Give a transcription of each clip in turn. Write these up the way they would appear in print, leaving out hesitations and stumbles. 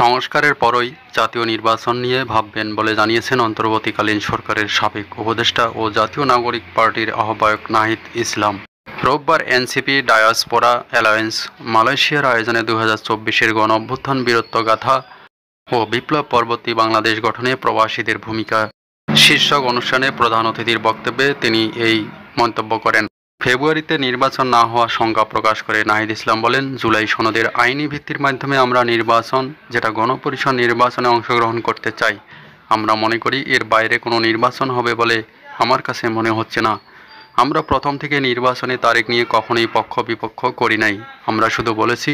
সংস্কারের পরই জাতীয় নির্বাচন নিয়ে ভাববেন বলে জানিয়েছেন অন্তর্বর্তীকালীন সরকারের সাবেক উপদেষ্টা ও জাতীয় নাগরিক পার্টির আহ্বায়ক নাহিদ ইসলাম। রোববার এনসিপি ডায়াসপোরা অ্যালায়েন্স মালয়েশিয়ার আয়োজনে 2024-এর গণ-অভ্যুত্থান বীরত্বগাথা ও বিপ্লব পরবর্তী বাংলাদেশ গঠনে প্রবাসীদের ভূমিকা শীর্ষক অনুষ্ঠানে প্রধান অতিথির বক্তব্যে তিনি এই মন্তব্য করেন। ফেব্রুয়ারিতে নির্বাচন না হওয়ার শঙ্কা প্রকাশ করে নাহিদ ইসলাম বলেন, জুলাই সনদের আইনি ভিত্তির মাধ্যমে আমরা নির্বাচন, যেটা গণপরিষদ নির্বাচনে অংশগ্রহণ করতে চাই। আমরা মনে করি এর বাইরে কোনো নির্বাচন হবে বলে আমার কাছে মনে হচ্ছে না। আমরা প্রথম থেকে নির্বাচনী তারিখ নিয়ে কখনোই পক্ষ বিপক্ষ করি নাই। আমরা শুধু বলেছি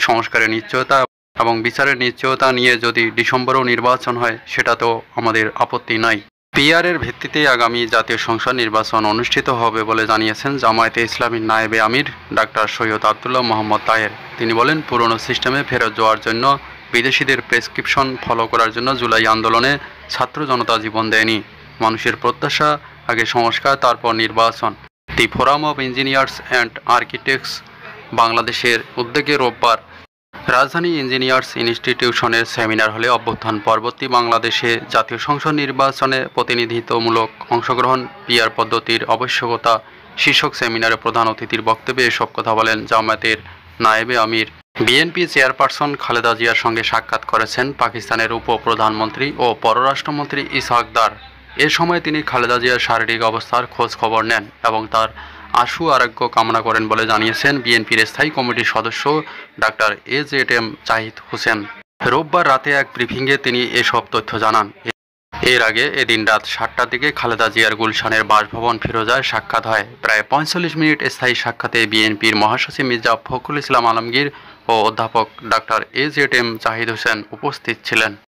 সংস্কারের নিশ্চয়তা এবং বিচারের নিশ্চয়তা নিয়ে যদি ডিসেম্বরেও নির্বাচন হয় সেটাতেও আমাদের আপত্তি নাই। পিআরের ভিত্তিতে আগামী জাতীয় সংসদ নির্বাচন অনুষ্ঠিত হবে বলে জানিয়েছেন জামায়াতে ইসলামীর নায়েবে আমির ডাক্তার সৈয়দ আবদুল্লাহ মোহাম্মদ তাহের। তিনি বলেন, পুরনো সিস্টেমে ফেরত যাওয়ার জন্য, বিদেশিদের প্রেসক্রিপশন ফলো করার জন্য জুলাই আন্দোলনে ছাত্র জনতা জীবন দেয়নি। মানুষের প্রত্যাশা আগে সংস্কার, তারপর নির্বাচন। The forum of engineers and architects বাংলাদেশের উদ্যোগে রোববার রাজধানী ইঞ্জিনিয়ার্স ইনস্টিটিউশনের সেমিনার হলে অভ্যুত্থান পরবর্তী বাংলাদেশে জাতীয় সংসদ নির্বাচনে প্রতিনিধিত্বমূলক অংশগ্রহণ, পিআর পদ্ধতির আবশ্যকতা শীর্ষক সেমিনারে প্রধান অতিথির বক্তব্যে এসব কথা বলেন জামায়াতের নায়েবে আমির। বিএনপি চেয়ারপারসন খালেদা জিয়ার সঙ্গে সাক্ষাৎ করেছেন পাকিস্তানের উপপ্রধানমন্ত্রী ও পররাষ্ট্রমন্ত্রী ইসহাক দার। এ সময় তিনি খালেদা জিয়ার শারীরিক অবস্থার খোঁজ খবর নেন এবং তার আশু আরোগ্য কামনা করেন বলে জানিয়েছেন বিএনপির স্থায়ী কমিটির সদস্য ডাক্তার AZM জাহিদ হোসেন। রোববার রাতে এক ব্রিফিংয়ে তিনি এসব তথ্য জানান। এর আগে এদিন রাত 7টার দিকে খালেদা জিয়ার গুলশানের বাসভবন ফিরোজায় সাক্ষাৎ হয়। প্রায় 45 মিনিট স্থায়ী সাক্ষাতে বিএনপির মহাসচিব মির্জা ফখরুল ইসলাম আলমগীর ও অধ্যাপক ডাক্তার AZM জাহিদ হোসেন উপস্থিত ছিলেন।